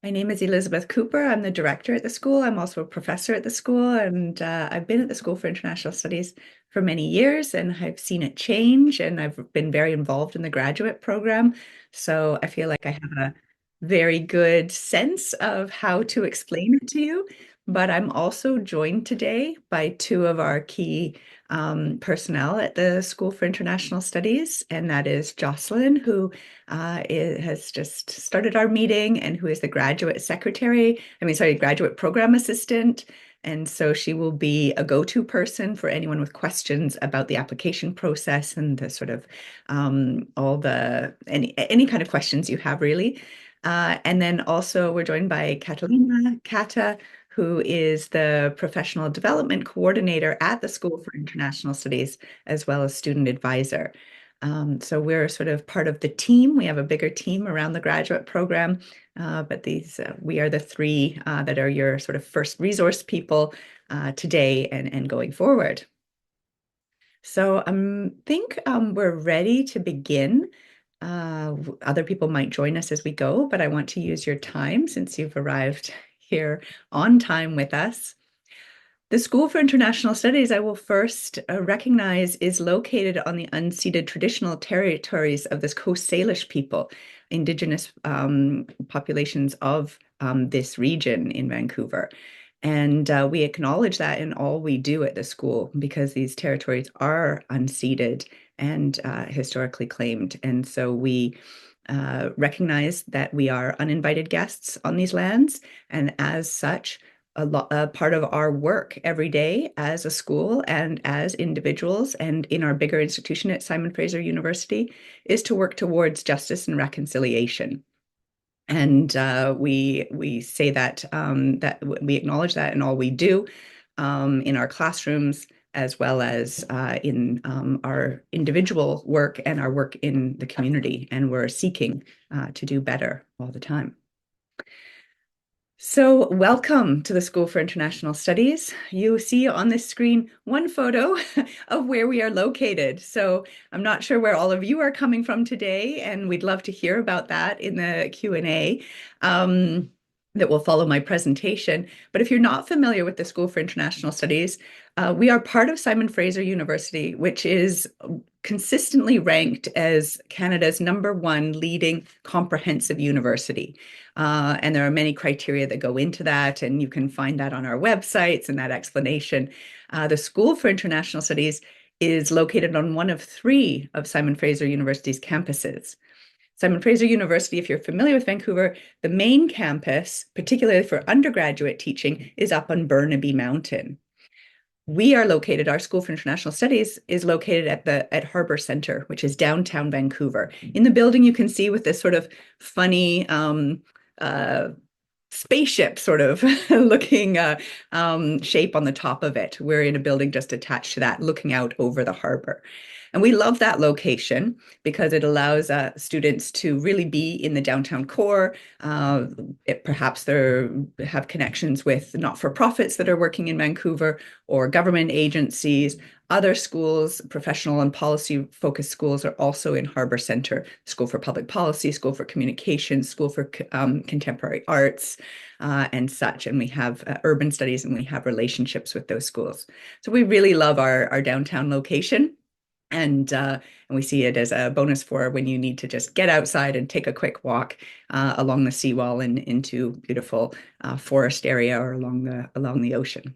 My name is Elizabeth Cooper. I'm the director at the school. I'm also a professor at the school, and I've been at the School for International Studies for many years, and I've seen it change, and I've been very involved in the graduate program. So I feel like I have a very good sense of how to explain it to you. But I'm also joined today by two of our key personnel at the School for International Studies, and that is Jocelyn, who has just started our meeting and who is the graduate secretary, graduate program assistant. And so she will be a go-to person for anyone with questions about the application process and the sort of all the any kind of questions you have really. And then also we're joined by Catalina Kata, who is the professional development coordinator at the School for International Studies, as well as student advisor. So we're sort of part of the team. We have a bigger team around the graduate program, but we are the three that are your sort of first resource people today and going forward. So I think we're ready to begin. Other people might join us as we go, but I want to use your time since you've arrived here on time with us. The School for International Studies, I will first recognize, is located on the unceded traditional territories of the Coast Salish people, Indigenous populations of this region in Vancouver. And we acknowledge that in all we do at the school because these territories are unceded and historically claimed. And so we recognize that we are uninvited guests on these lands, and as such, a part of our work every day as a school and as individuals and in our bigger institution at Simon Fraser University is to work towards justice and reconciliation. And we say that we acknowledge that in all we do in our classrooms as well as in our individual work and our work in the community. And we're seeking to do better all the time. So, welcome to the School for International Studies. You see on this screen one photo of where we are located. So, I'm not sure where all of you are coming from today, and we'd love to hear about that in the Q&A that will follow my presentation. But if you're not familiar with the School for International Studies, we are part of Simon Fraser University, which is consistently ranked as Canada's #1 leading comprehensive university. And there are many criteria that go into that, and you can find that on our websites and that explanation. The School for International Studies is located on one of 3 of Simon Fraser University's campuses. Simon Fraser University, if you're familiar with Vancouver, the main campus, particularly for undergraduate teaching, is up on Burnaby Mountain. Our School for International Studies is located at Harbour Centre, which is downtown Vancouver. In the building, you can see with this sort of funny uh, spaceship sort of looking shape on the top of it. We're in a building just attached to that, looking out over the harbor. And we love that location because it allows students to really be in the downtown core. Perhaps they have connections with not-for-profits that are working in Vancouver or government agencies. Other schools, professional and policy-focused schools, are also in Harbour Centre: School for Public Policy, School for Communication, School for Contemporary Arts, and such. And we have urban studies, and we have relationships with those schools. So we really love our downtown location. And we see it as a bonus for when you need to just get outside and take a quick walk along the seawall and into beautiful forest area or along the ocean.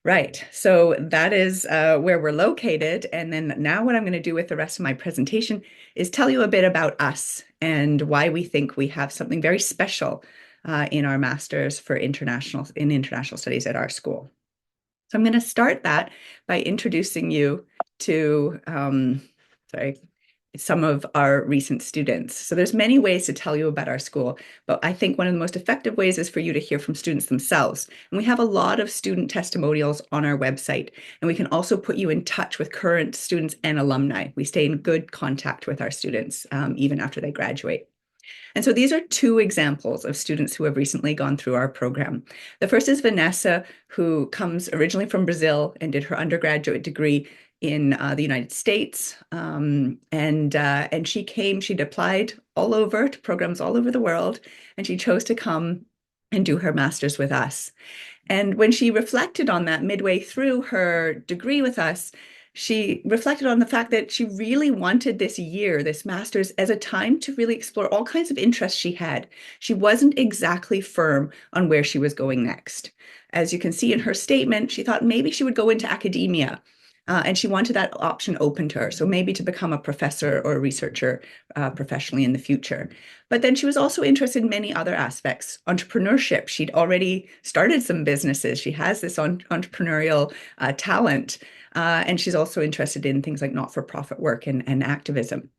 Right. So that is where we're located. And then now what I'm going to do with the rest of my presentation is tell you a bit about us and why we think we have something very special in our Masters for International Studies at our school. So I'm going to start that by introducing you to some of our recent students. So there's many ways to tell you about our school, but I think one of the most effective ways is for you to hear from students themselves. And we have a lot of student testimonials on our website, and we can also put you in touch with current students and alumni. We stay in good contact with our students even after they graduate. And so these are 2 examples of students who have recently gone through our program. The first is Vanessa, who comes originally from Brazil and did her undergraduate degree in the United States. And she'd applied all over to programs all over the world, and she chose to come and do her master's with us. And when she reflected on that midway through her degree with us, she reflected on the fact that she really wanted this year, this master's, as a time to really explore all kinds of interests she had. She wasn't exactly firm on where she was going next. As you can see in her statement, she thought maybe she would go into academia. And she wanted that option open to her. So maybe to become a professor or a researcher professionally in the future. But then she was also interested in many other aspects. Entrepreneurship. She'd already started some businesses. She has this entrepreneurial talent. And she's also interested in things like not-for-profit work and activism.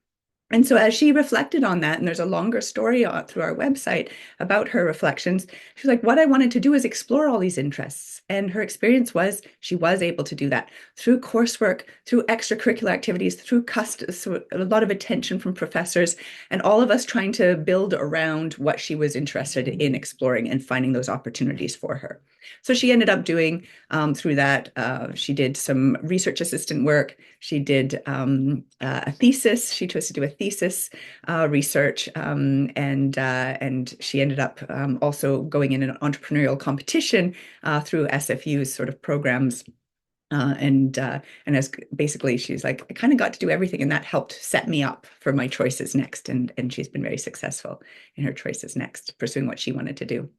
And so as she reflected on that, and there's a longer story through our website about her reflections, she's like, what I wanted to do is explore all these interests. And her experience was she was able to do that through coursework, through extracurricular activities, through so a lot of attention from professors, and all of us trying to build around what she was interested in exploring and finding those opportunities for her. So she ended up doing through that, she did some research assistant work. She did a thesis. She chose to do a thesis research, and she ended up also going in an entrepreneurial competition through SFU's sort of programs. And as basically she's like, I kind of got to do everything, and that helped set me up for my choices next. And she's been very successful in her choices next, pursuing what she wanted to do.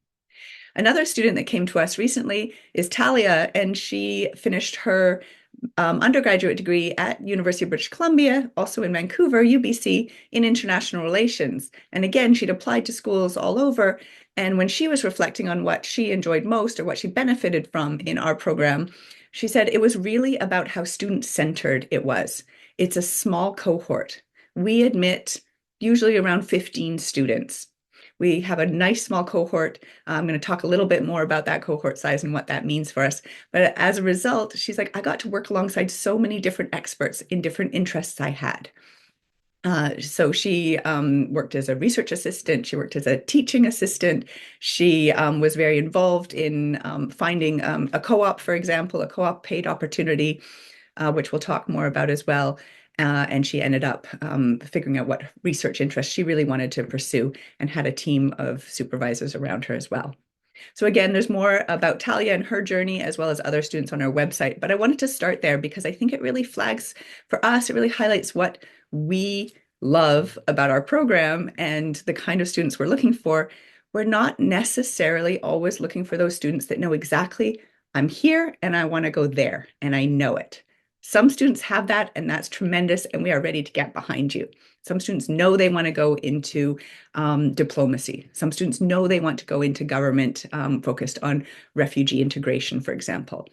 Another student that came to us recently is Talia, and she finished her undergraduate degree at University of British Columbia, also in Vancouver, UBC, in international relations. And again, she'd applied to schools all over. And when she was reflecting on what she enjoyed most or what she benefited from in our program, she said it was really about how student-centered it was. It's a small cohort. We admit usually around 15 students. We have a nice small cohort. I'm going to talk a little bit more about that cohort size and what that means for us. But as a result, she's like, I got to work alongside so many different experts in different interests I had. So she worked as a research assistant. She worked as a teaching assistant. She was very involved in finding a co-op, for example, a co-op paid opportunity, which we'll talk more about as well. And she ended up figuring out what research interests she really wanted to pursue and had a team of supervisors around her as well. So again, there's more about Talia and her journey as well as other students on our website. But I wanted to start there because I think it really flags for us, it really highlights what we love about our program and the kind of students we're looking for. We're not necessarily always looking for those students that know exactly, I'm here and I want to go there and I know it. Some students have that, and that's tremendous, and we are ready to get behind you. Some students know they want to go into diplomacy. Some students know they want to go into government focused on refugee integration, for example.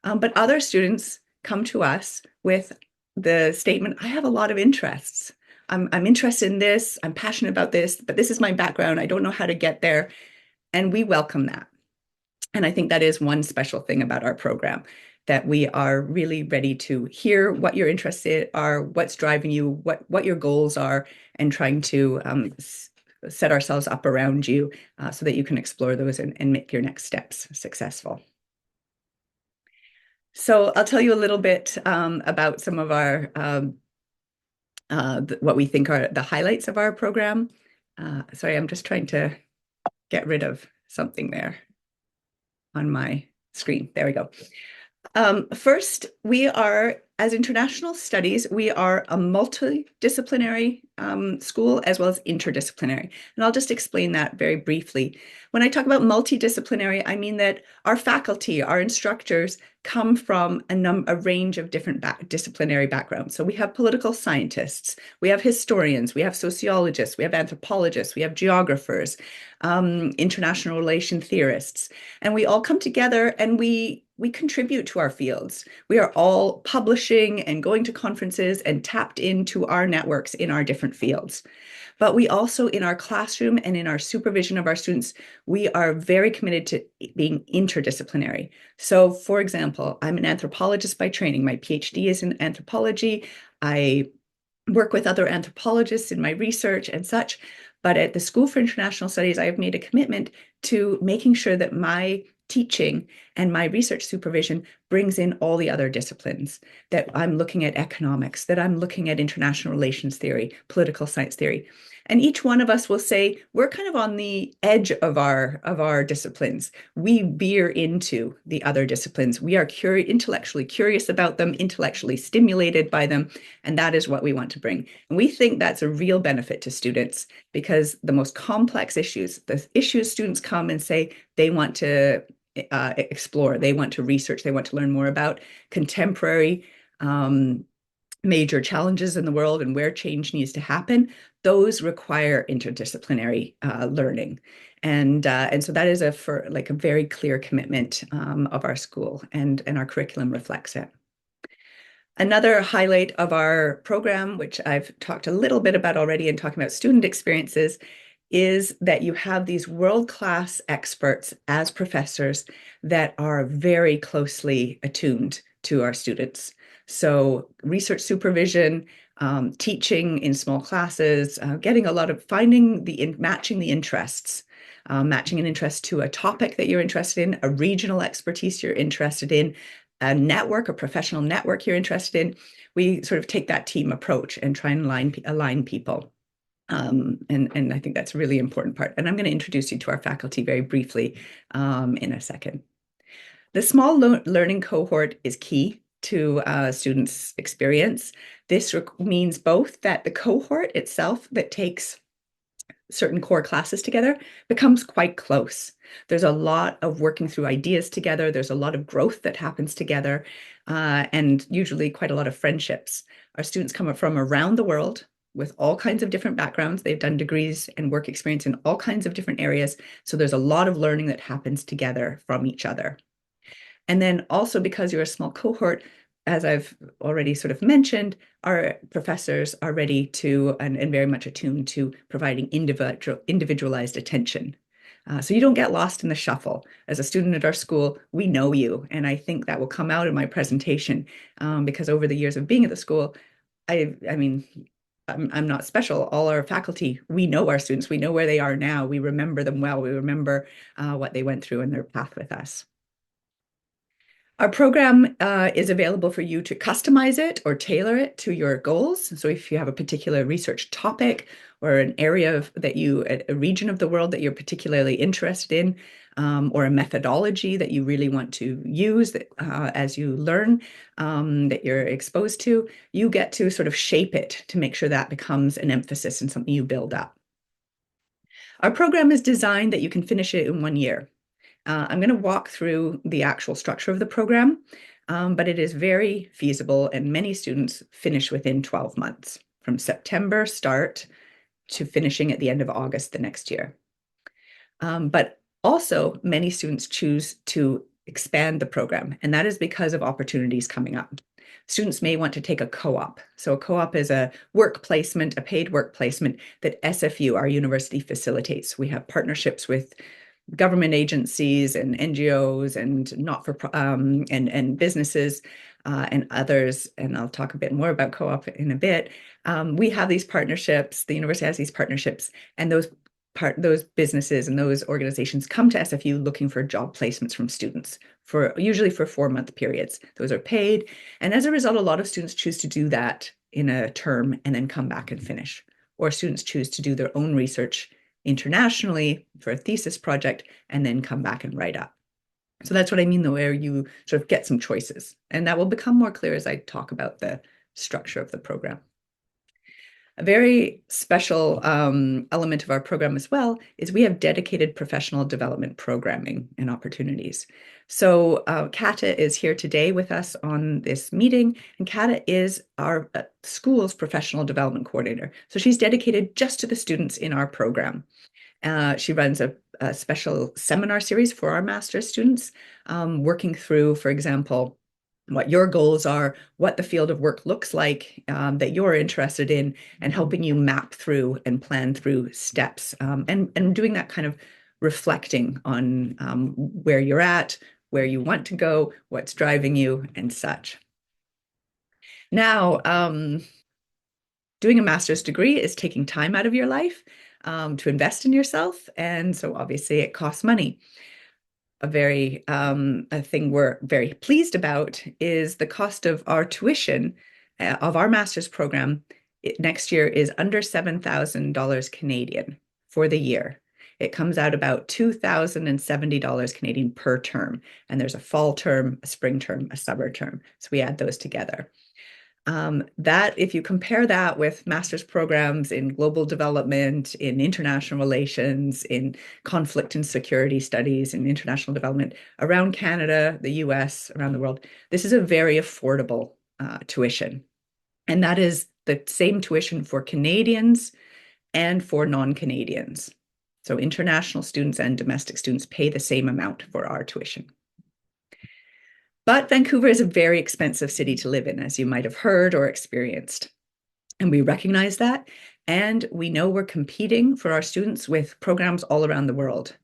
But other students come to us with the statement, I have a lot of interests. I'm interested in this, I'm passionate about this, but this is my background. I don't know how to get there. And we welcome that. And I think that is one special thing about our program, that we are really ready to hear what your interests are, what's driving you, what your goals are, and trying to set ourselves up around you so that you can explore those and make your next steps successful. So I'll tell you a little bit about some of our, what we think are the highlights of our program. Sorry, I'm just trying to get rid of something there on my screen. There we go. First, we are, as international studies, we are a multidisciplinary school as well as interdisciplinary. And I'll just explain that very briefly. When I talk about multidisciplinary, I mean that our faculty, our instructors, come from a range of different disciplinary backgrounds. So we have political scientists, we have historians, we have sociologists, we have anthropologists, we have geographers, international relation theorists, and we all come together and we contribute to our fields. We are all publishing and going to conferences and tapped into our networks in our different fields. But we also, in our classroom and in our supervision of our students, we are very committed to being interdisciplinary. So, for example, I'm an anthropologist by training. My PhD is in anthropology. I work with other anthropologists in my research and such. But at the School for International Studies, I have made a commitment to making sure that my teaching and my research supervision brings in all the other disciplines that I'm looking at economics, that I'm looking at international relations theory, political science theory. And each one of us will say we're kind of on the edge of our disciplines. We veer into the other disciplines. We are intellectually curious about them, intellectually stimulated by them, and that is what we want to bring. And we think that's a real benefit to students because the most complex issues, the issues students come and say they want to explore, they want to research, they want to learn more about contemporary major challenges in the world and where change needs to happen, those require interdisciplinary learning. And so that is a very clear commitment of our school, and our curriculum reflects it. Another highlight of our program, which I've talked a little bit about already in talking about student experiences, is that you have these world-class experts as professors that are very closely attuned to our students. So research supervision, teaching in small classes, matching the interests, matching an interest to a topic that you're interested in, a regional expertise you're interested in, a professional network you're interested in. We sort of take that team approach and try and align people. And I think that's a really important part. And I'm going to introduce you to our faculty very briefly in a second. The small learning cohort is key to students' experience. This means both that the cohort itself that takes certain core classes together becomes quite close. There's a lot of working through ideas together. There's a lot of growth that happens together, and usually quite a lot of friendships. Our students come from around the world with all kinds of different backgrounds. They've done degrees and work experience in all kinds of different areas. So there's a lot of learning that happens together from each other. And then also because you're a small cohort, as I've already sort of mentioned, our professors are ready to and very much attuned to providing individualized attention. So you don't get lost in the shuffle. As a student at our school, we know you. And I think that will come out in my presentation because over the years of being at the school, I mean, I'm not special. All our faculty, we know our students. We know where they are now. We remember them well. We remember what they went through in their path with us. Our program is available for you to customize it or tailor it to your goals. So if you have a particular research topic or an area a region of the world that you're particularly interested in, or a methodology that you really want to use as you learn, that you're exposed to, you get to sort of shape it to make sure that becomes an emphasis and something you build up. Our program is designed that you can finish it in 1 year. I'm going to walk through the actual structure of the program, but it is very feasible, and many students finish within 12 months, from September start to finishing at the end of August the next year. But also, many students choose to expand the program, and that is because of opportunities coming up. Students may want to take a co-op. So a co-op is a work placement, a paid work placement that SFU, our university, facilitates. We have partnerships with government agencies and NGOs and and businesses and others. And I'll talk a bit more about co-op in a bit. We have these partnerships. The university has these partnerships, and those businesses and those organizations come to SFU looking for job placements from students usually for 4-month periods. Those are paid, and as a result, a lot of students choose to do that in a term and then come back and finish. Or students choose to do their own research internationally for a thesis project and then come back and write up. So that's what I mean, where you sort of get some choices. And that will become more clear as I talk about the structure of the program. A very special element of our program as well is we have dedicated professional development programming and opportunities. So Kata is here today with us on this meeting, and Kata is our school's professional development coordinator. So she's dedicated just to the students in our program. She runs a special seminar series for our master's students, working through, for example, what your goals are, what the field of work looks like that you're interested in, and helping you map through and plan through steps, and doing that kind of reflecting on where you're at, where you want to go, what's driving you, and such. Now, doing a master's degree is taking time out of your life to invest in yourself, and so obviously it costs money. a thing we're very pleased about is the cost of our tuition of our master's program next year is under $7,000 Canadian for the year. It comes out about $2,070 Canadian per term. And there's a fall term, a spring term, a summer term. So we add those together. That if you compare that with master's programs in global development, in international relations, in conflict and security studies, in international development around Canada, the US, around the world, this is a very affordable tuition. And that is the same tuition for Canadians and for non-Canadians. So international students and domestic students pay the same amount for our tuition. But Vancouver is a very expensive city to live in, as you might have heard or experienced. And we recognize that. And we know we're competing for our students with programs all around the world.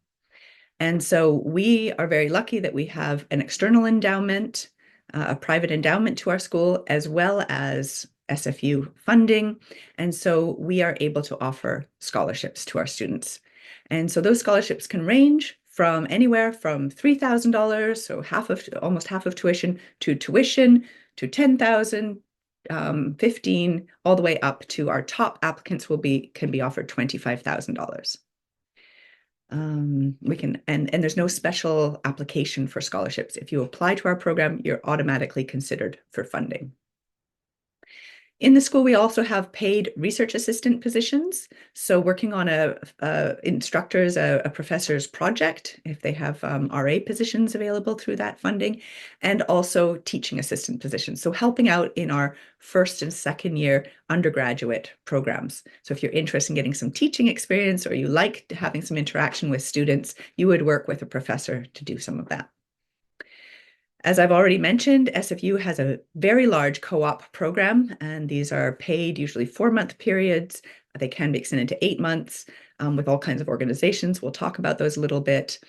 And so we are very lucky that we have an external endowment, a private endowment to our school, as well as SFU funding. And so we are able to offer scholarships to our students. And so those scholarships can range from anywhere from $3,000, so almost half of tuition, to $10,000, 15, all the way up to our top applicants can be offered $25,000. And there's no special application for scholarships. If you apply to our program, you're automatically considered for funding. In the school, we also have paid research assistant positions. So working on a professor's project, if they have RA positions available through that funding, and also teaching assistant positions. So helping out in our first and second year undergraduate programs. So if you're interested in getting some teaching experience or you like having some interaction with students, you would work with a professor to do some of that. As I've already mentioned, SFU has a very large co-op program, and these are paid, usually 4-month periods. They can be extended to 8 months with all kinds of organizations. We'll talk about those a little bit.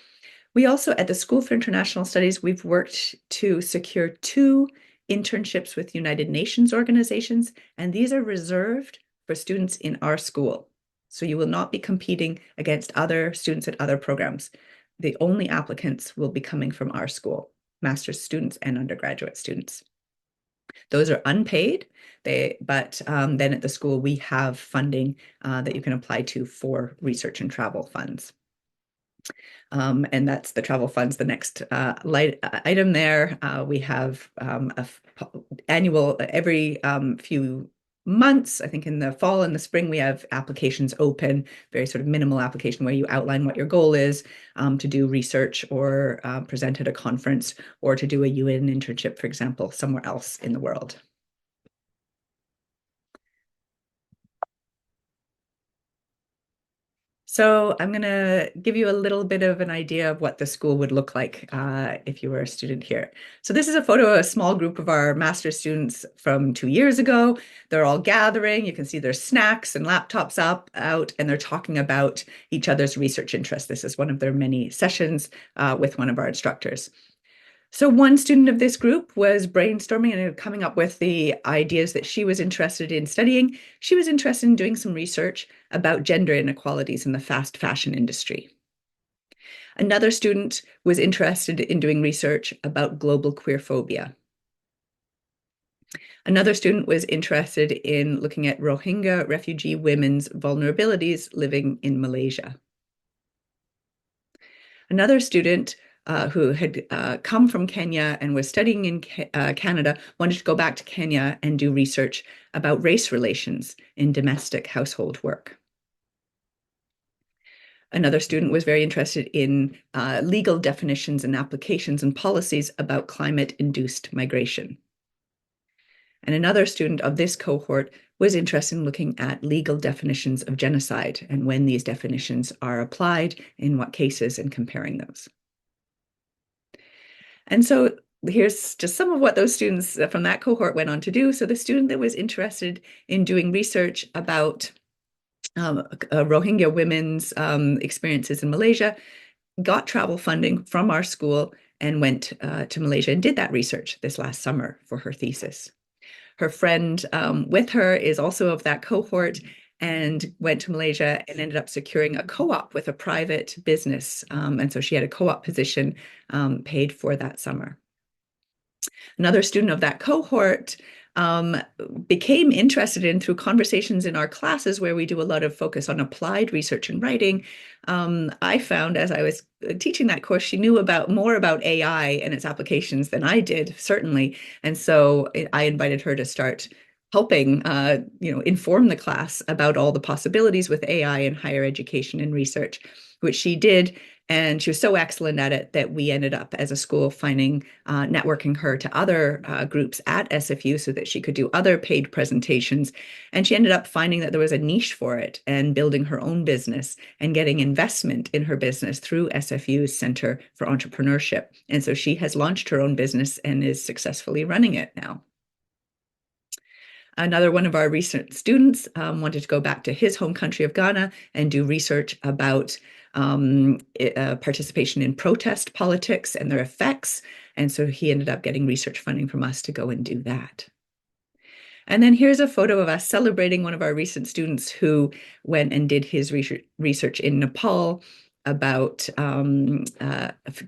We also, at the School for International Studies, we've worked to secure 2 internships with United Nations organizations, and these are reserved for students in our school. So you will not be competing against other students at other programs. The only applicants will be coming from our school. Master's students and undergraduate students. Those are unpaid, but then at the school we have funding that you can apply to for research and travel funds. And that's the travel funds, the next item there. We have annual, every few months, I think in the fall and the spring, we have applications open, very sort of minimal application where you outline what your goal is to do research or present at a conference or to do a UN internship, for example, somewhere else in the world. So I'm going to give you a little bit of an idea of what the school would look like if you were a student here. So this is a photo of a small group of our master's students from 2 years ago. They're all gathering. You can see there's snacks and laptops out, and they're talking about each other's research interests. This is one of their many sessions with one of our instructors. So one student of this group was brainstorming and coming up with the ideas that she was interested in studying. She was interested in doing some research about gender inequalities in the fast fashion industry. Another student was interested in doing research about global queerphobia. Another student was interested in looking at Rohingya refugee women's vulnerabilities living in Malaysia. Another student who had come from Kenya and was studying in Canada, wanted to go back to Kenya and do research about race relations in domestic household work. Another student was very interested in legal definitions and applications and policies about climate-induced migration. And another student of this cohort was interested in looking at legal definitions of genocide and when these definitions are applied, in what cases, and comparing those. And so here's just some of what those students from that cohort went on to do. So the student that was interested in doing research about Rohingya women's experiences in Malaysia got travel funding from our school and went to Malaysia and did that research this last summer for her thesis. Her friend with her is also of that cohort, and went to Malaysia and ended up securing a co-op with a private business. And so she had a co-op position paid for that summer. Another student of that cohort um, became interested in through conversations in our classes where we do a lot of focus on applied research and writing. I found as I was teaching that course, she knew about more about AI and its applications than I did, certainly. And so I invited her to start helping inform the class about all the possibilities with AI in higher education and research, which she did. And she was so excellent at it that we ended up as a school finding networking her to other groups at SFU so that she could do other paid presentations. And she ended up finding that there was a niche for it and building her own business and getting investment in her business through SFU's Center for Entrepreneurship. And so she has launched her own business and is successfully running it now. Another one of our recent students wanted to go back to his home country of Ghana and do research about participation in protest politics and their effects. And so he ended up getting research funding from us to go and do that. And then here's a photo of us celebrating one of our recent students who went and did his research in Nepal about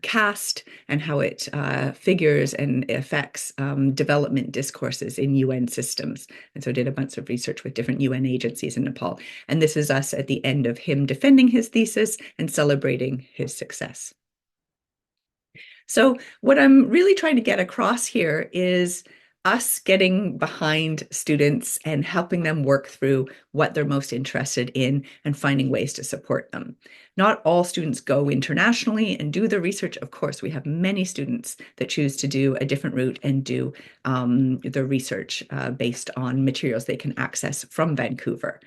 caste and how it figures and affects development discourses in UN systems. And so did a bunch of research with different UN agencies in Nepal. And this is us at the end of him defending his thesis and celebrating his success. So what I'm really trying to get across here is us getting behind students and helping them work through what they're most interested in and finding ways to support them. Not all students go internationally and do the research. Of course, we have many students that choose to do a different route and do the research based on materials they can access from Vancouver.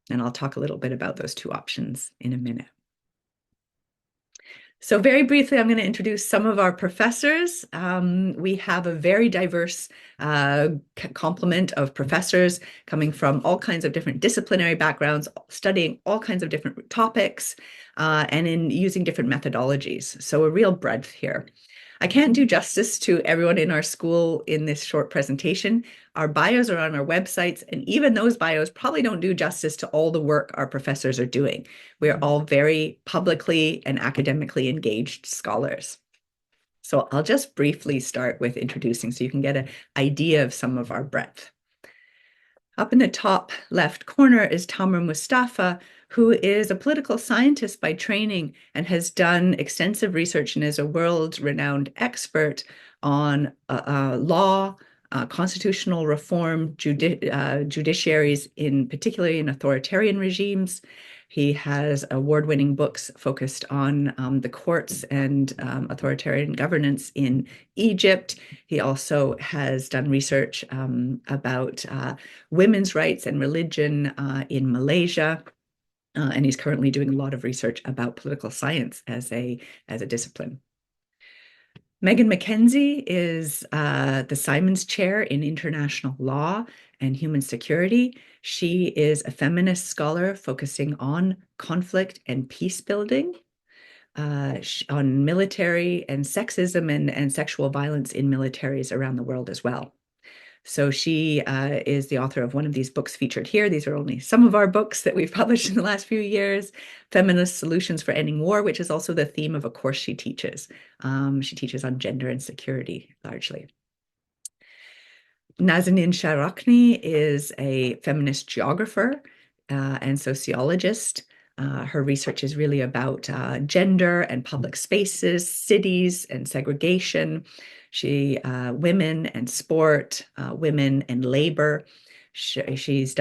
And I'll talk a little bit about those two options in a minute. So very briefly, I'm going to introduce some of our professors. We have a very diverse complement of professors coming from all kinds of different disciplinary backgrounds, studying all kinds of different topics, and in using different methodologies. So a real breadth here. I can't do justice to everyone in our school in this short presentation. Our bios are on our websites, and even those bios probably don't do justice to all the work our professors are doing. We're all very publicly and academically engaged scholars. So I'll just briefly start with introducing so you can get an idea of some of our breadth. Up in the top left corner is Tamar Mustafa, who is a political scientist by training and has done extensive research and is a world-renowned expert on law, constitutional reform, judiciaries, particularly in authoritarian regimes. He has award-winning books focused on the courts and authoritarian governance in Egypt. He also has done research about women's rights and religion in Malaysia. And he's currently doing a lot of research about political science as a discipline. Megan McKenzie is the Simons Chair in International Law and Human Security. She is a feminist scholar focusing on conflict and peace building, on military and sexism and sexual violence in militaries around the world as well. So she is the author of one of these books featured here. These are only some of our books that we've published in the last few years. Feminist Solutions for Ending War, which is also the theme of a course she teaches. She teaches on gender and security largely. Nazanin Shahrakni is a feminist geographer and sociologist. Her research is really about gender and public spaces, cities and segregation. Women and sport, women and labor. She has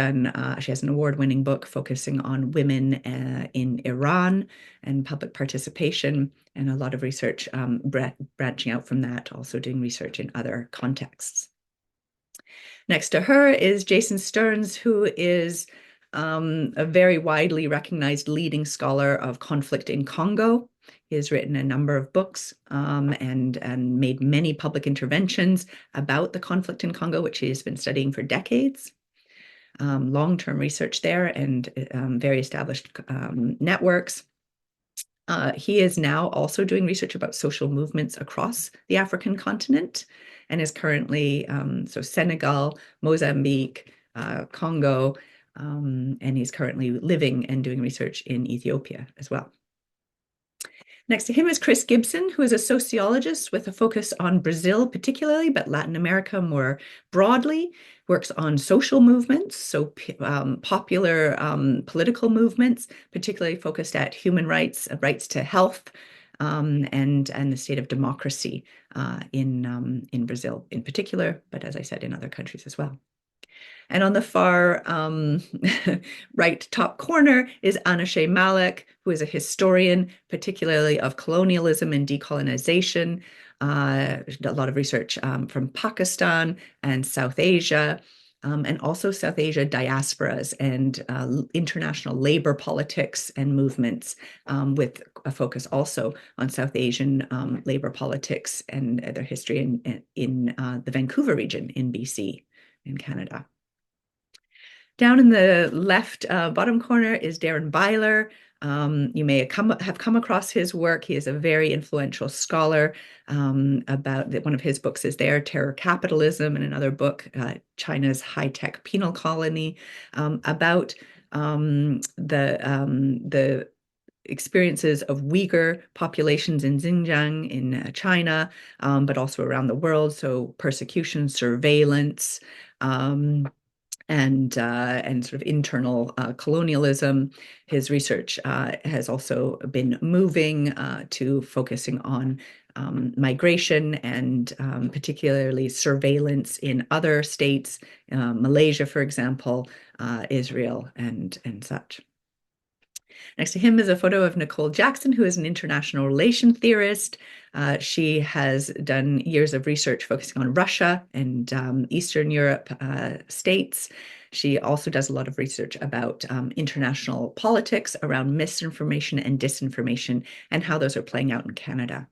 an award-winning book focusing on women in Iran and public participation, and a lot of research branching out from that, also doing research in other contexts. Next to her is Jason Stearns, who is a very widely recognized leading scholar of conflict in Congo. He has written a number of books and made many public interventions about the conflict in Congo, which he has been studying for decades. Long-term research there and very established networks. He is now also doing research about social movements across the African continent and is currently, so Senegal, Mozambique, Congo, and he's currently living and doing research in Ethiopia as well. Next to him is Chris Gibson, who is a sociologist with a focus on Brazil particularly, but Latin America more broadly, works on social movements, so popular political movements, particularly focused at human rights, rights to health, and the state of democracy in Brazil in particular, but as I said, in other countries as well. And on the far right top corner is Anushay Malik, who is a historian, particularly of colonialism and decolonization. A lot of research from Pakistan and South Asia, and also South Asia diasporas and international labor politics and movements, with a focus also on South Asian labor politics and their history in the Vancouver region in BC, in Canada. Down in the left bottom corner is Darren Byler. You may have come across his work. He is a very influential scholar. About one of his books is there, Terror Capitalism, and another book, China's High-Tech Penal Colony, about the experiences of Uyghur populations in Xinjiang in China, but also around the world. So persecution, surveillance, and sort of internal colonialism. His research has also been moving to focusing on migration and particularly surveillance in other states, Malaysia, for example, Israel, and such. Next to him is a photo of Nicole Jackson, who is an international relation theorist. She has done years of research focusing on Russia and Eastern Europe states. She also does a lot of research about international politics around misinformation and disinformation and how those are playing out in Canada.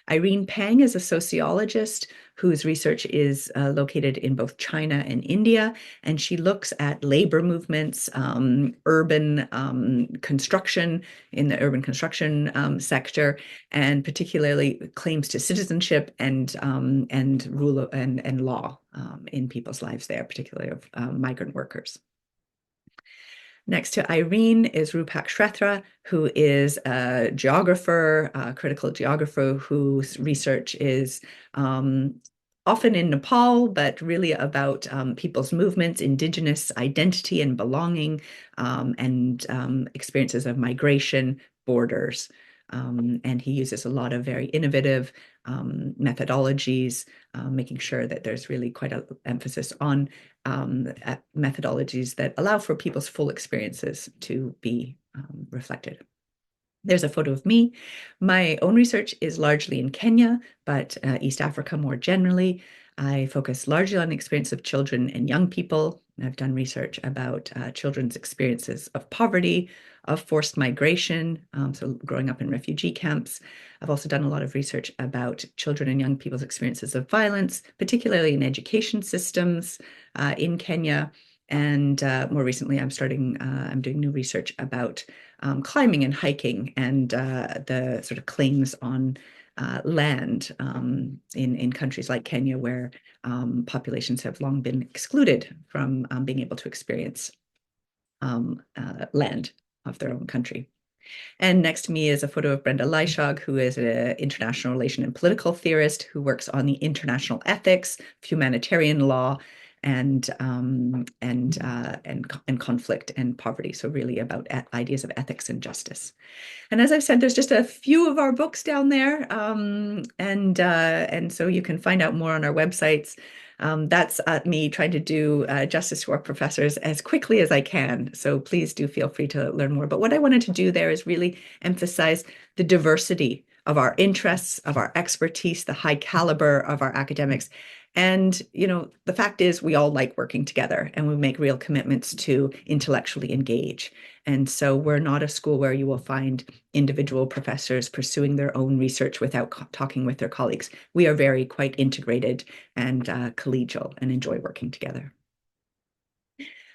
Irene Pang is a sociologist whose research is located in both China and India, and she looks at labor movements, urban construction in the urban construction sector, and particularly claims to citizenship and rule and law in people's lives there, particularly of migrant workers. Next to Irene is Rupak Shrestha, who is a geographer, a critical geographer whose research is often in Nepal, but really about people's movements, indigenous identity and belonging, and experiences of migration, borders. And he uses a lot of very innovative methodologies, making sure that there's really quite an emphasis on methodologies that allow for people's full experiences to be reflected. There's a photo of me. My own research is largely in Kenya, but East Africa more generally. I focus largely on the experience of children and young people. I've done research about children's experiences of poverty, of forced migration, so growing up in refugee camps. I've also done a lot of research about children and young people's experiences of violence, particularly in education systems in Kenya. And more recently, I'm doing new research about climbing and hiking and the sort of claims on land in countries like Kenya, where populations have long been excluded from being able to experience land of their own country. And next to me is a photo of Brenda Leishog, who is an international relation and political theorist who works on the international ethics, humanitarian law, and conflict and poverty. So really about ideas of ethics and justice. And as I've said, there's just a few of our books down there, and so you can find out more on our websites. That's me trying to do justice to our professors as quickly as I can. So please do feel free to learn more. But what I wanted to do there is really emphasize the diversity of our interests, of our expertise, the high caliber of our academics. And, the fact is we all like working together and we make real commitments to intellectually engage. And so we're not a school where you will find individual professors pursuing their own research without talking with their colleagues. We are very quite integrated and collegial and enjoy working together.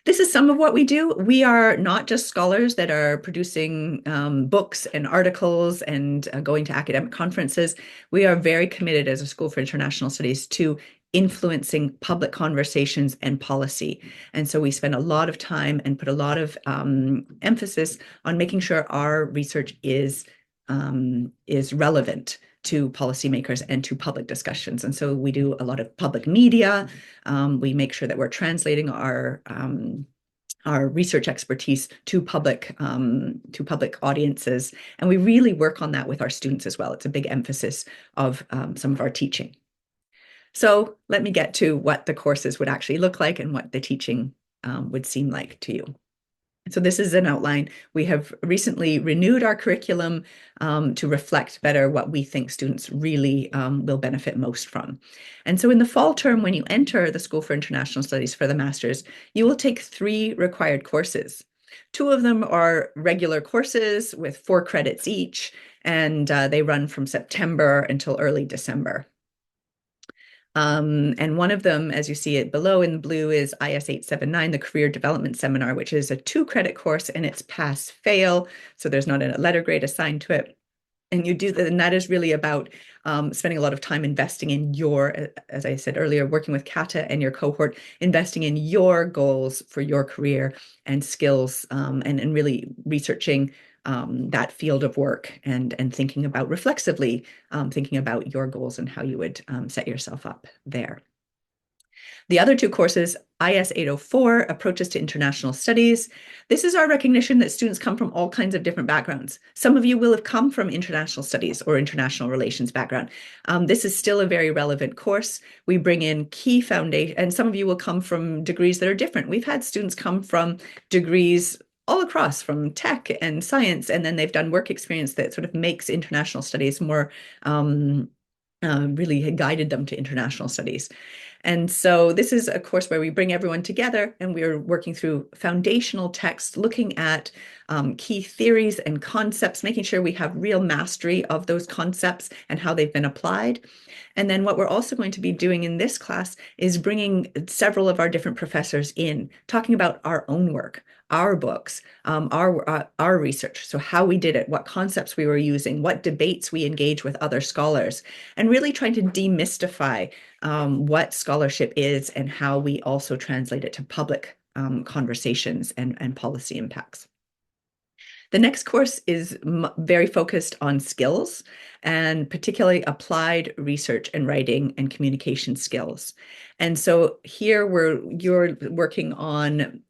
This is some of what we do. We are not just scholars that are producing books and articles and going to academic conferences. We are very committed as a School for International Studies to influencing public conversations and policy. And so we spend a lot of time and put a lot of emphasis on making sure our research is relevant to policymakers and to public discussions. And so we do a lot of public media. We make sure that we're translating our research expertise to public audiences, and we really work on that with our students as well. It's a big emphasis of some of our teaching. So let me get to what the courses would actually look like and what the teaching would seem like to you. So this is an outline. We have recently renewed our curriculum to reflect better what we think students really will benefit most from. And so in the fall term, when you enter the School for International Studies for the Masters, you will take 3 required courses. 2 of them are regular courses with 4 credits each, and they run from September until early December. And one of them, as you see it below in blue, is IS 879, the Career Development Seminar, which is a 2-credit course, and it's pass-fail, so there's not a letter grade assigned to it. And you do that, and that is really about spending a lot of time investing in your, as I said earlier, working with Kata and your cohort, investing in your goals for your career and skills, and really researching that field of work and thinking about reflexively, thinking about your goals and how you would set yourself up there. The other 2 courses, IS 804, Approaches to International Studies. This is our recognition that students come from all kinds of different backgrounds. Some of you will have come from international studies or international relations background. This is still a very relevant course. We bring in key foundation, and some of you will come from degrees that are different. We've had students come from degrees all across, from tech and science, and then they've done work experience that sort of makes international studies more, really guided them to international studies. And so this is a course where we bring everyone together and we're working through foundational text, looking at key theories and concepts, making sure we have real mastery of those concepts and how they've been applied. And then what we're also going to be doing in this class is bringing several of our different professors in, talking about our own work, our books, our research. So how we did it, what concepts we were using, what debates we engage with other scholars, and really trying to demystify what scholarship is and how we also translate it to public conversations and policy impacts. The next course is very focused on skills, and particularly applied research and writing and communication skills. And so here you're working on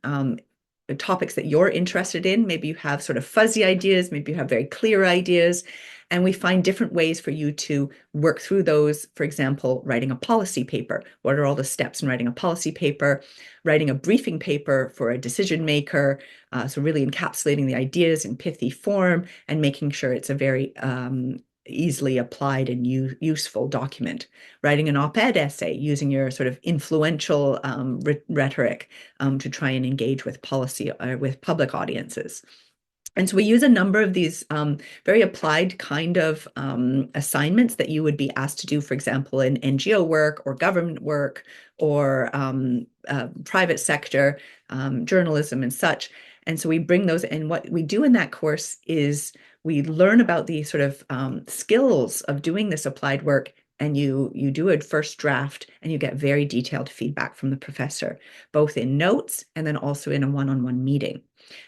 topics that you're interested in. Maybe you have sort of fuzzy ideas, maybe you have very clear ideas, and we find different ways for you to work through those. For example, writing a policy paper. What are all the steps in writing a policy paper? Writing a briefing paper for a decision maker. So really encapsulating the ideas in pithy form and making sure it's a very easily applied and useful document. Writing an op-ed essay using your sort of influential rhetoric to try and engage with policy, with public audiences. And so we use a number of these very applied kind of assignments that you would be asked to do, for example, in NGO work or government work or private sector, journalism and such. And so we bring those, and what we do in that course is we learn about the sort of skills of doing this applied work, and you do a first draft and you get very detailed feedback from the professor, both in notes and then also in a one-on-one meeting.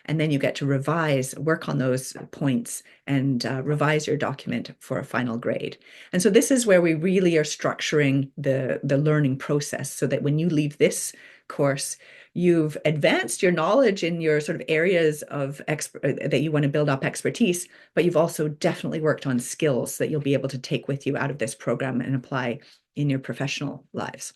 And then you get to work on those points and revise your document for a final grade. And so this is where we really are structuring the learning process so that when you leave this course, you've advanced your knowledge in your sort of areas of that you want to build up expertise, but you've also definitely worked on skills that you'll be able to take with you out of this program and apply in your professional lives.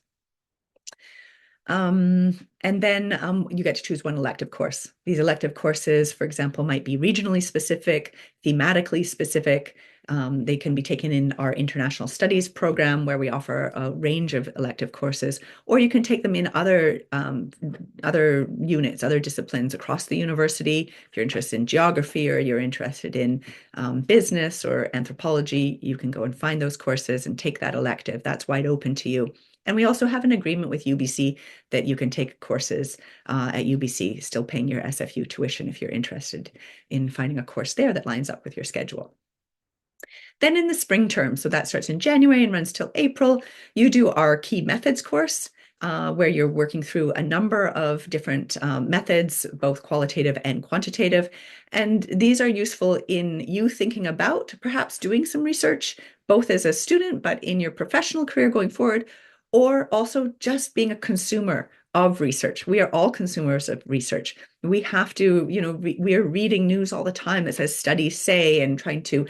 And then you get to choose one elective course. These elective courses, for example, might be regionally specific, thematically specific. They can be taken in our international studies program where we offer a range of elective courses, or you can take them in other units, other disciplines across the university. If you're interested in geography or you're interested in business or anthropology, you can go and find those courses and take that elective. That's wide open to you. And we also have an agreement with UBC that you can take courses at UBC, still paying your SFU tuition if you're interested in finding a course there that lines up with your schedule. Then in the spring term, so that starts in January and runs till April, you do our key methods course. Where you're working through a number of different methods, both qualitative and quantitative. And these are useful in you thinking about perhaps doing some research, both as a student, but in your professional career going forward, or also just being a consumer of research. We are all consumers of research. We have to, we are reading news all the time that says studies say, and trying to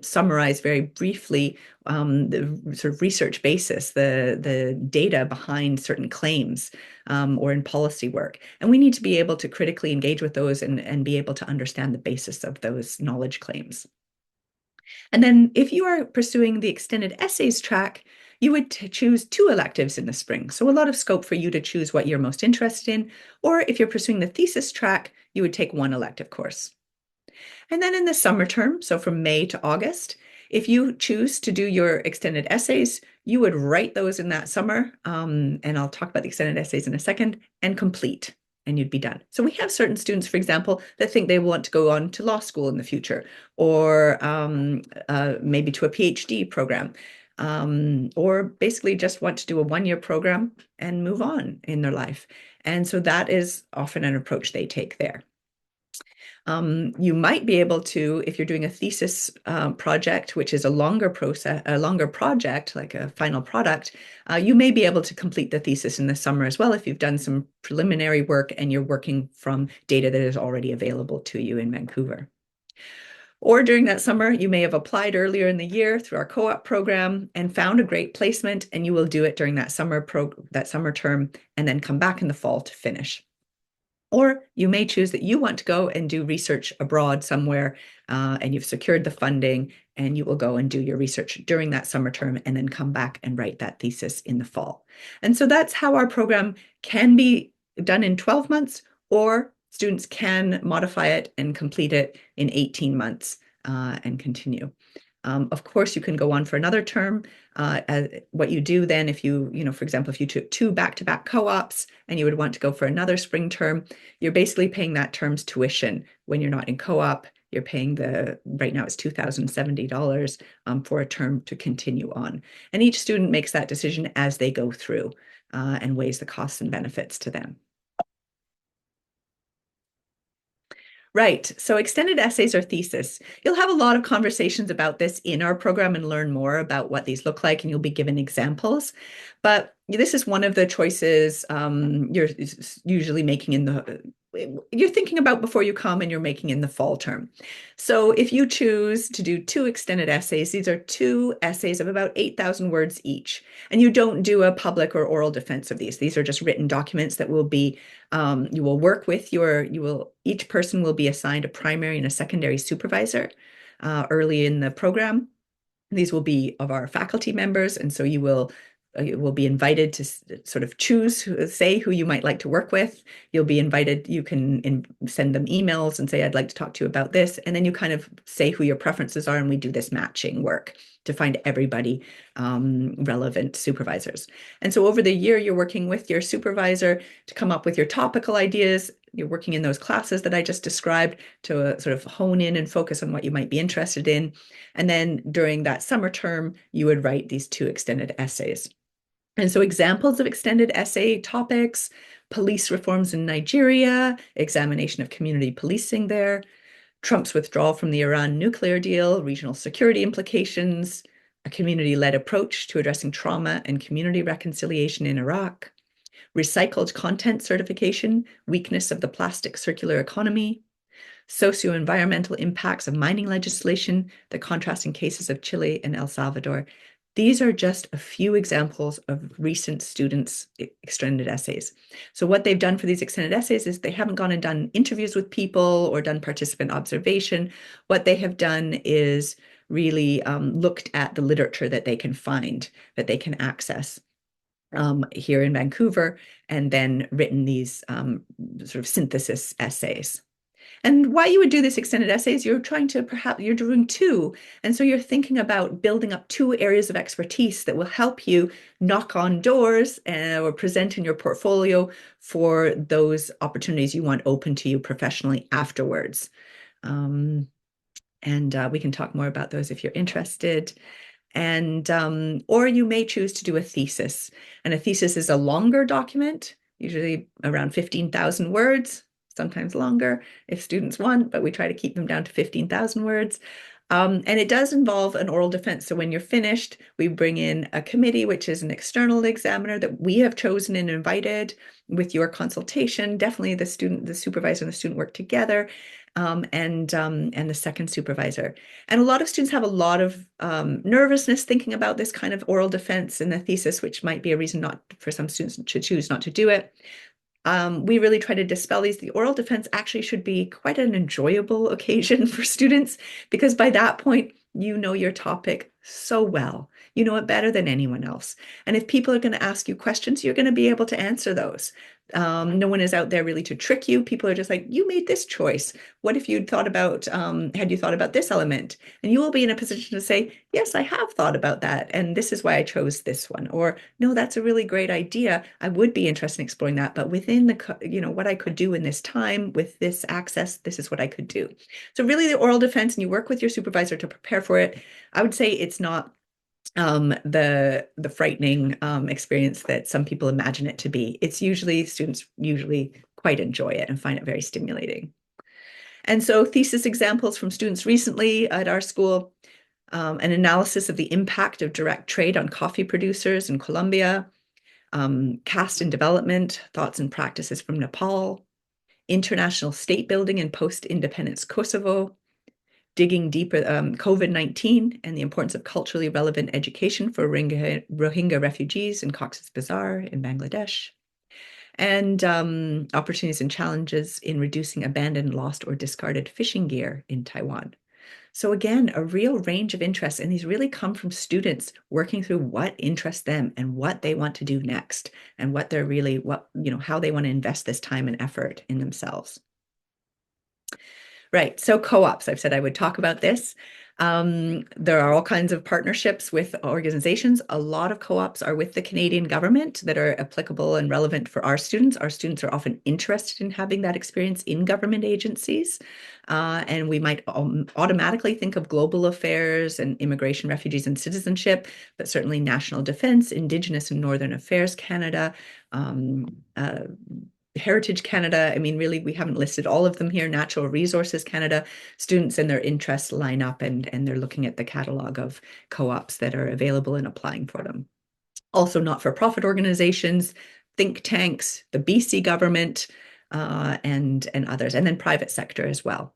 summarize very briefly the sort of research basis, the data behind certain claims, or in policy work. And we need to be able to critically engage with those and be able to understand the basis of those knowledge claims. And then if you are pursuing the extended essays track, you would choose two electives in the spring. So a lot of scope for you to choose what you're most interested in. Or if you're pursuing the thesis track, you would take one elective course. And then in the summer term, so from May to August, if you choose to do your extended essays, you would write those in that summer. And I'll talk about the extended essays in a second, and complete, and you'd be done. So we have certain students, for example, that think they want to go on to law school in the future, or maybe to a PhD program, or basically just want to do a one-year program and move on in their life. And so that is often an approach they take there. You might be able to, if you're doing a thesis project, which is a longer process, a longer project, like a final product, you may be able to complete the thesis in the summer as well if you've done some preliminary work and you're working from data that is already available to you in Vancouver. Or during that summer, you may have applied earlier in the year through our co-op program and found a great placement, and you will do it during that summer term and then come back in the fall to finish. Or you may choose that you want to go and do research abroad somewhere, and you've secured the funding, and you will go and do your research during that summer term and then come back and write that thesis in the fall. And so that's how our program can be done in 12 months, or students can modify it and complete it in 18 months and continue. Of course, you can go on for another term. What you do then, if for example, if you took two back-to-back co-ops and you would want to go for another spring term, you're basically paying that term's tuition. When you're not in co-op, you're paying right now it's $2,070 for a term to continue on. And each student makes that decision as they go through and weighs the costs and benefits to them. Right. So extended essays or thesis. You'll have a lot of conversations about this in our program and learn more about what these look like, and you'll be given examples. But this is one of the choices you're usually making you're thinking about before you come, and you're making in the fall term. So if you choose to do two extended essays, these are two essays of about 8,000 words each. And you don't do a public or oral defense of these. These are just written documents that will be, you will work with each person will be assigned a primary and a secondary supervisor early in the program. These will be of our faculty members, and so you will be invited to sort of say who you might like to work with. You'll be invited, you can send them emails and say, I'd like to talk to you about this. And then you kind of say who your preferences are, and we do this matching work to find everybody relevant supervisors. And so over the year, you're working with your supervisor to come up with your topical ideas. You're working in those classes that I just described to sort of hone in and focus on what you might be interested in. And then during that summer term, you would write these two extended essays. And so examples of extended essay topics: police reforms in Nigeria, examination of community policing there, Trump's withdrawal from the Iran nuclear deal, regional security implications, a community-led approach to addressing trauma and community reconciliation in Iraq, recycled content certification, weakness of the plastic circular economy, socio-environmental impacts of mining legislation, the contrasting cases of Chile and El Salvador. These are just a few examples of recent students' extended essays. So what they've done for these extended essays is they haven't gone and done interviews with people or done participant observation. What they have done is really looked at the literature that they can find, that they can access here in Vancouver, and then written these sort of synthesis essays. And why you would do this extended essays, you're doing two. And so you're thinking about building up two areas of expertise that will help you knock on doors or present in your portfolio for those opportunities you want open to you professionally afterwards. And we can talk more about those if you're interested. And or you may choose to do a thesis. And a thesis is a longer document, usually around 15,000 words, sometimes longer if students want, but we try to keep them down to 15,000 words. And it does involve an oral defense. So when you're finished, we bring in a committee, which is an external examiner that we have chosen and invited with your consultation. Definitely the student, the supervisor and the student work together, and the second supervisor. And a lot of students have a lot of nervousness thinking about this kind of oral defense in the thesis, which might be a reason not for some students to choose not to do it. We really try to dispel these. The oral defense actually should be quite an enjoyable occasion for students because by that point, you know your topic so well. You know it better than anyone else. And if people are going to ask you questions, you're going to be able to answer those. No one is out there really to trick you. People are just like, you made this choice. What if you'd thought about, had you thought about this element? And you will be in a position to say, yes, I have thought about that. And this is why I chose this one. Or, no, that's a really great idea. I would be interested in exploring that. But within the, what I could do in this time with this access, this is what I could do. So really the oral defense, and you work with your supervisor to prepare for it. I would say it's not the frightening experience that some people imagine it to be. It's usually students usually quite enjoy it and find it very stimulating. And so thesis examples from students recently at our school, an analysis of the impact of direct trade on coffee producers in Colombia, caste and development, thoughts and practices from Nepal, international state building in post-independence Kosovo, digging deeper, COVID-19 and the importance of culturally relevant education for Rohingya refugees in Cox's Bazar in Bangladesh, and opportunities and challenges in reducing abandoned, lost, or discarded fishing gear in Taiwan. So again, a real range of interests, and these really come from students working through what interests them and what they want to do next, and what they're really, how they want to invest this time and effort in themselves. Right. So co-ops, I've said I would talk about this. There are all kinds of partnerships with organizations. A lot of co-ops are with the Canadian government that are applicable and relevant for our students. Our students are often interested in having that experience in government agencies. And we might automatically think of global affairs and immigration, refugees, and citizenship, but certainly national defense, Indigenous and Northern Affairs Canada, Heritage Canada. I mean, really, we haven't listed all of them here. Natural Resources Canada. Students and their interests line up, and they're looking at the catalog of co-ops that are available and applying for them. Also, not-for-profit organizations, think tanks, the BC government, and others, and then private sector as well.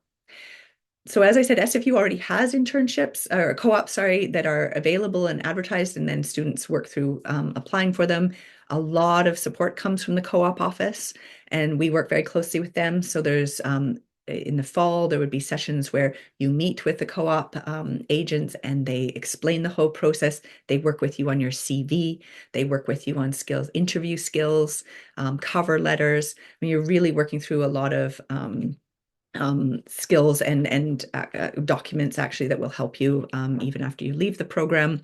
So as I said, SFU already has internships or co-ops, sorry, that are available and advertised, and then students work through applying for them. A lot of support comes from the co-op office, and we work very closely with them. So there's in the fall, there would be sessions where you meet with the co-op agents and they explain the whole process. They work with you on your CV. They work with you on skills, interview skills, cover letters. I mean, you're really working through a lot of skills and documents actually that will help you even after you leave the program.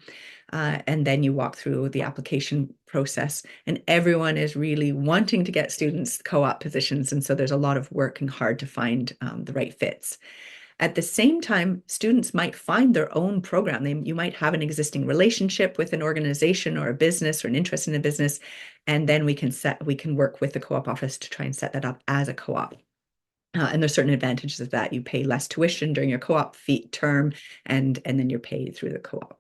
And then you walk through the application process, and everyone is really wanting to get students co-op positions. And so there's a lot of working hard to find the right fits. At the same time, students might find their own program. You might have an existing relationship with an organization or a business or an interest in a business, and then we can work with the co-op office to try and set that up as a co-op. And there's certain advantages of that. You pay less tuition during your co-op fee term, and then you're paid through the co-op.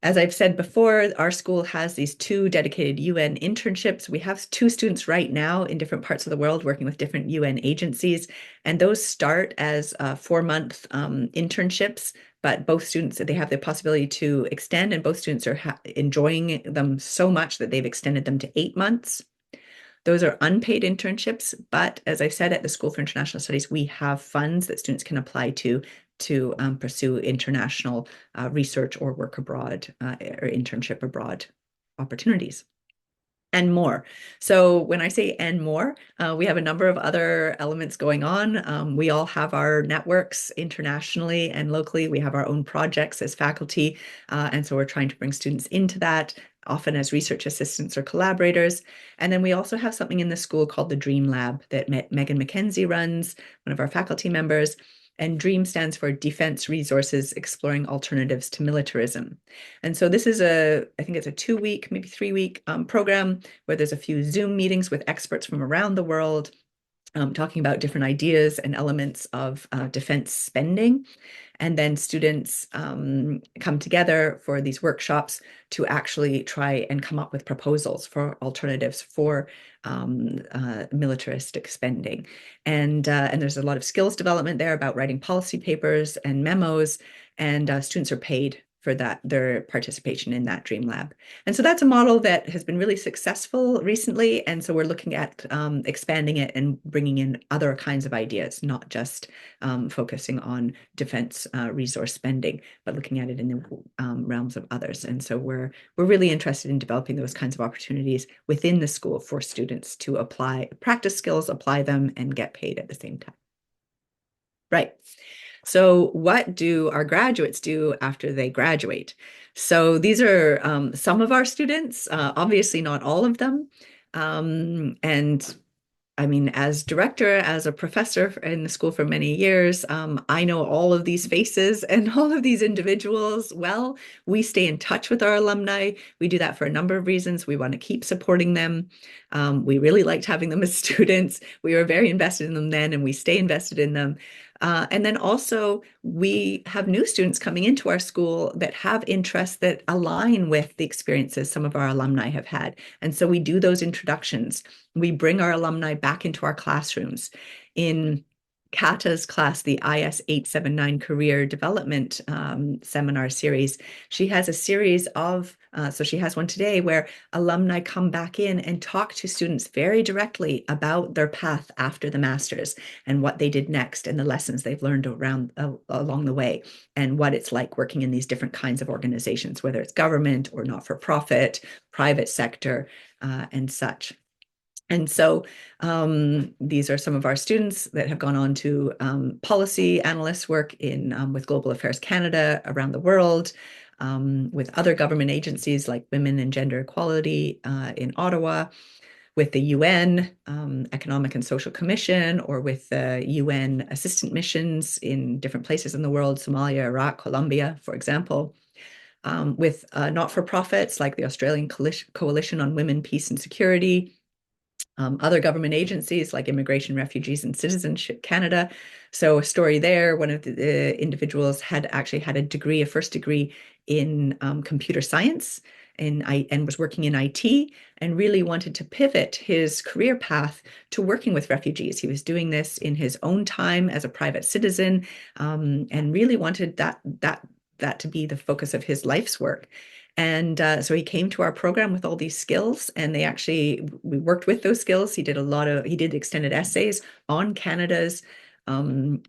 As I've said before, our school has these 2 dedicated UN internships. We have 2 students right now in different parts of the world working with different UN agencies, and those start as 4-month internships, but both students, they have the possibility to extend, and both students are enjoying them so much that they've extended them to 8 months. Those are unpaid internships, but as I said, at the School for International Studies, we have funds that students can apply to pursue international research or work abroad or internship abroad opportunities. And more. So when I say and more, we have a number of other elements going on. We all have our networks internationally and locally. We have our own projects as faculty. And so we're trying to bring students into that, often as research assistants or collaborators. And then we also have something in the school called the Dream Lab that Megan McKenzie runs, one of our faculty members. And DREAM stands for Defense Resources Exploring Alternatives to Militarism. And so this is I think it's a 2-week, maybe 3-week program where there's a few Zoom meetings with experts from around the world, talking about different ideas and elements of defense spending. And then students come together for these workshops to actually try and come up with proposals for alternatives for militaristic spending. And there's a lot of skills development there about writing policy papers and memos, and students are paid for their participation in that Dream Lab. And so that's a model that has been really successful recently. And so we're looking at expanding it and bringing in other kinds of ideas, not just focusing on defense resource spending, but looking at it in the realms of others. And so we're really interested in developing those kinds of opportunities within the school for students to practice skills, apply them, and get paid at the same time. Right. So what do our graduates do after they graduate? So these are some of our students, obviously not all of them. And I mean, as director, as a professor in the school for many years, I know all of these faces and all of these individuals well. We stay in touch with our alumni. We do that for a number of reasons. We want to keep supporting them. We really liked having them as students. We were very invested in them then, and we stay invested in them. And then also, we have new students coming into our school that have interests that align with the experiences some of our alumni have had. And so we do those introductions. We bring our alumni back into our classrooms. In Kata's class, the IS 879 Career Development Seminar Series, she has a series of, so she has one today where alumni come back in and talk to students very directly about their path after the master's and what they did next and the lessons they've learned along the way and what it's like working in these different kinds of organizations, whether it's government or not-for-profit, private sector, and such. And so these are some of our students that have gone on to policy analyst work with Global Affairs Canada around the world, with other government agencies like Women and Gender Equality in Ottawa, with the UN Economic and Social Commission, or with the UN assistant missions in different places in the world, Somalia, Iraq, Colombia, for example. With not-for-profits like the Australian Coalition on Women, Peace and Security, other government agencies like Immigration, Refugees and Citizenship Canada. So a story there, one of the individuals had actually had a first degree in computer science and was working in IT and really wanted to pivot his career path to working with refugees. He was doing this in his own time as a private citizen, and really wanted that to be the focus of his life's work. And so he came to our program with all these skills, and we worked with those skills. He did extended essays on Canada's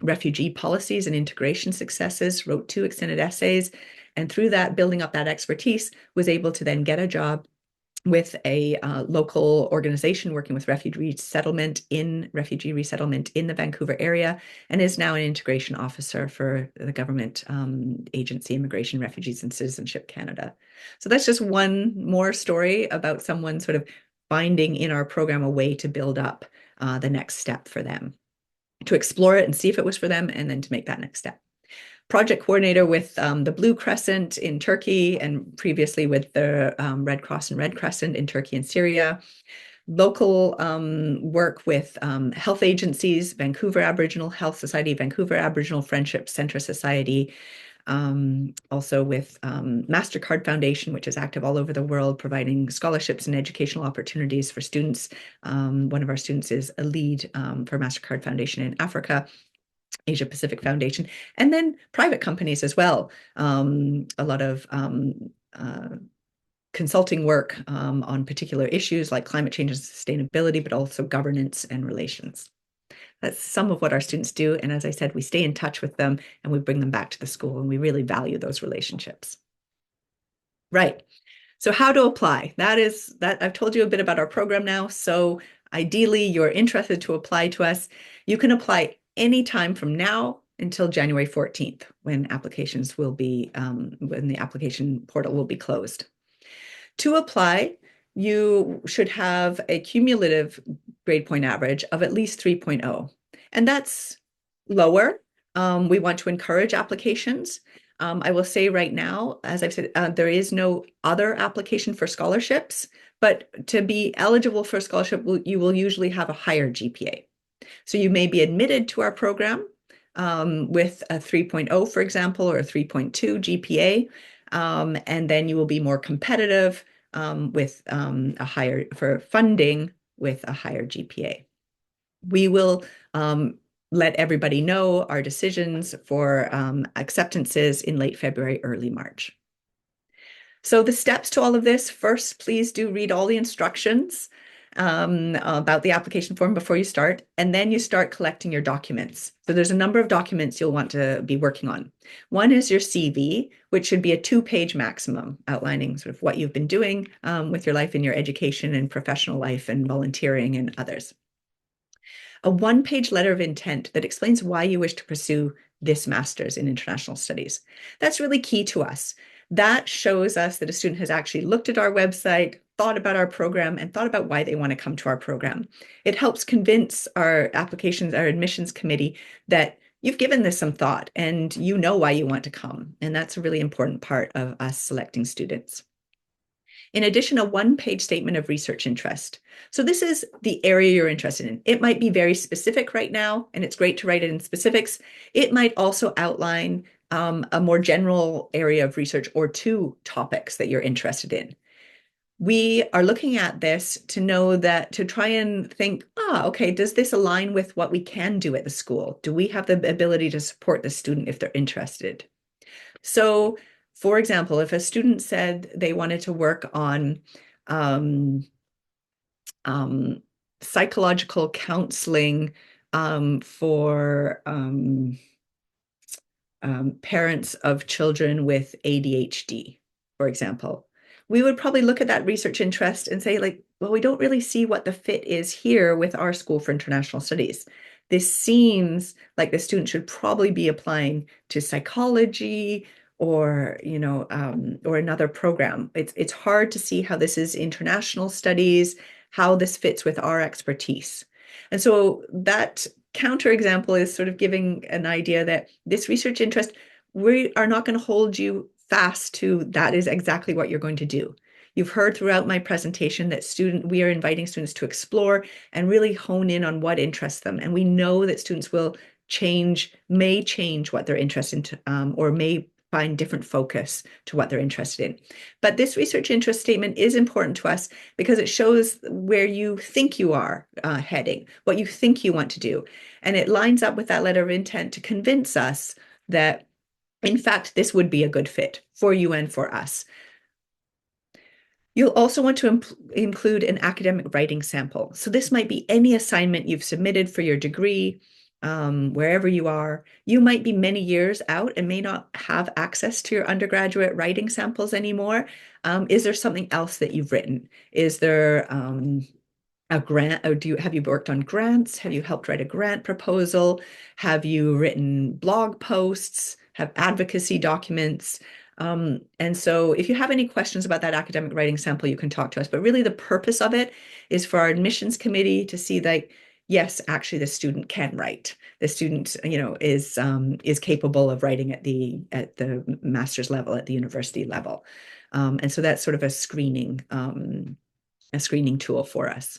refugee policies and integration successes, wrote 2 extended essays, and through that, building up that expertise, was able to then get a job with a local organization working with refugee resettlement in the Vancouver area, and is now an integration officer for the government agency, Immigration, Refugees and Citizenship Canada. So that's just one more story about someone sort of finding in our program a way to build up the next step for them, to explore it and see if it was for them, and then to make that next step. Project coordinator with the Blue Crescent in Turkey, and previously with the Red Cross and Red Crescent in Turkey and Syria. Local work with health agencies, Vancouver Aboriginal Health Society, Vancouver Aboriginal Friendship Center Society, also with MasterCard Foundation, which is active all over the world, providing scholarships and educational opportunities for students. One of our students is a lead for MasterCard Foundation in Africa. Asia Pacific Foundation, and then private companies as well. A lot of consulting work on particular issues like climate change and sustainability, but also governance and relations. That's some of what our students do. And as I said, we stay in touch with them and we bring them back to the school, and we really value those relationships. Right. So how to apply? I've told you a bit about our program now. So ideally, you're interested to apply to us. You can apply anytime from now until January 14th, when when the application portal will be closed. To apply, you should have a cumulative grade point average of at least 3.0. And that's lower We want to encourage applications. I will say right now, as I've said, there is no other application for scholarships, but to be eligible for a scholarship, you will usually have a higher GPA. So you may be admitted to our program with a 3.0, for example, or a 3.2 GPA, and then you will be more competitive with a higher for funding with a higher GPA. We will let everybody know our decisions for acceptances in late February, early March. So the steps to all of this, first, please do read all the instructions about the application form before you start, and then you start collecting your documents. So there's a number of documents you'll want to be working on. One is your CV, which should be a 2-page maximum, outlining sort of what you've been doing with your life in your education and professional life and volunteering and others. A 1-page letter of intent that explains why you wish to pursue this master's in international studies. That's really key to us. That shows us that a student has actually looked at our website, thought about our program, and thought about why they want to come to our program. It helps convince our applications, our admissions committee, that you've given this some thought and you know why you want to come. And that's a really important part of us selecting students. In addition, a 1-page statement of research interest. So this is the area you're interested in. It might be very specific right now, and it's great to write it in specifics. It might also outline a more general area of research or 2 topics that you're interested in. We are looking at this to know that, to try and think, okay, does this align with what we can do at the school? Do we have the ability to support the student if they're interested? So, for example, if a student said they wanted to work on um, um, psychological counseling for parents of children with ADHD, for example, we would probably look at that research interest and say, like, well, we don't really see what the fit is here with our School for International Studies. This seems like the student should probably be applying to psychology or, or another program. It's hard to see how this is international studies, how this fits with our expertise. And so that counterexample is sort of giving an idea that this research interest, we are not going to hold you fast to that is exactly what you're going to do. You've heard throughout my presentation that we are inviting students to explore and really hone in on what interests them. And we know that students may change what they're interested in, or may find different focus to what they're interested in. But this research interest statement is important to us because it shows where you think you are heading, what you think you want to do. And it lines up with that letter of intent to convince us that, in fact, this would be a good fit for you and for us. You'll also want to include an academic writing sample. So this might be any assignment you've submitted for your degree, wherever you are. You might be many years out and may not have access to your undergraduate writing samples anymore. Is there something else that you've written? Is there a grant, or have you worked on grants? Have you helped write a grant proposal? Have you written blog posts? Have advocacy documents? And so if you have any questions about that academic writing sample, you can talk to us. But really the purpose of it is for our admissions committee to see that, yes, actually the student can write. The student, is capable of writing at the master's level, at the university level. And so that's sort of a screening tool for us.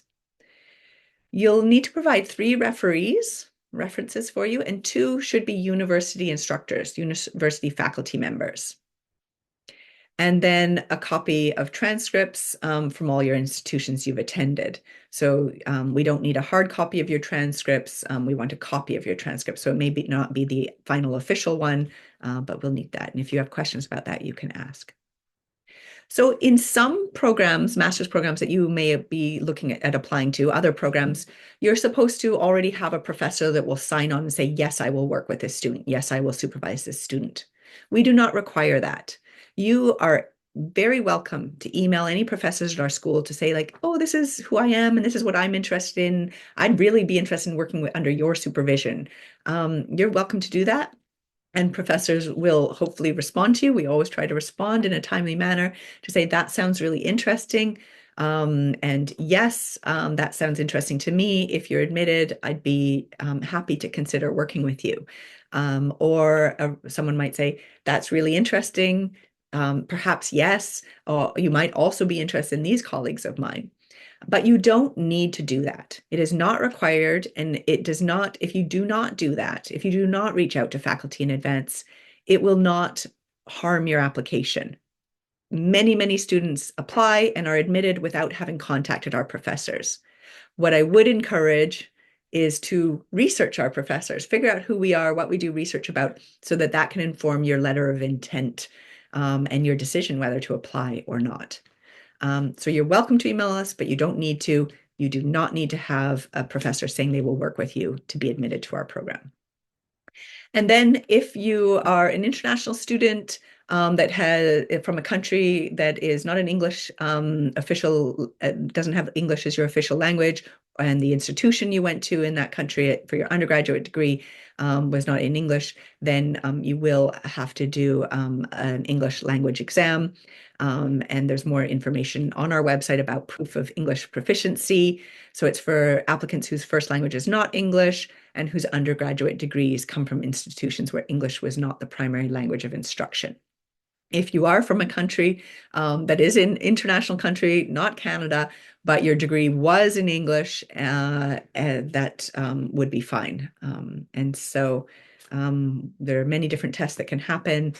You'll need to provide 3 references for you, and 2 should be university instructors, university faculty members. And then a copy of transcripts from all your institutions you've attended. So we don't need a hard copy of your transcripts. We want a copy of your transcripts. So it may not be the final official one, but we'll need that. And if you have questions about that, you can ask. So in some programs, master's programs that you may be looking at applying to, other programs, you're supposed to already have a professor that will sign on and say, yes, I will work with this student. Yes, I will supervise this student. We do not require that. You are very welcome to email any professors at our school to say, like, oh, this is who I am and this is what I'm interested in. I'd really be interested in working under your supervision. You're welcome to do that. And professors will hopefully respond to you. We always try to respond in a timely manner to say, that sounds really interesting. And yes, that sounds interesting to me. If you're admitted, I'd be happy to consider working with you. Or someone might say, that's really interesting. Perhaps yes, or you might also be interested in these colleagues of mine. But you don't need to do that. It is not required, and it does not, if you do not do that, if you do not reach out to faculty in advance, it will not harm your application. Many, many students apply and are admitted without having contacted our professors. What I would encourage is to research our professors, figure out who we are, what we do research about, so that that can inform your letter of intent and your decision whether to apply or not. So you're welcome to email us, but you don't need to. You do not need to have a professor saying they will work with you to be admitted to our program. And then if you are an international student that has from a country that is not an English official, doesn't have English as your official language, and the institution you went to in that country for your undergraduate degree was not in English, then you will have to do an English language exam. And there's more information on our website about proof of English proficiency. So it's for applicants whose first language is not English and whose undergraduate degrees come from institutions where English was not the primary language of instruction. If you are from a country that is an international country, not Canada, but your degree was in English, that would be fine. And so there are many different tests that can happen.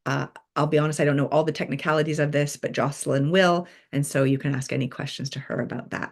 I'll be honest, I don't know all the technicalities of this, but Jocelyn will, and so you can ask any questions to her about that.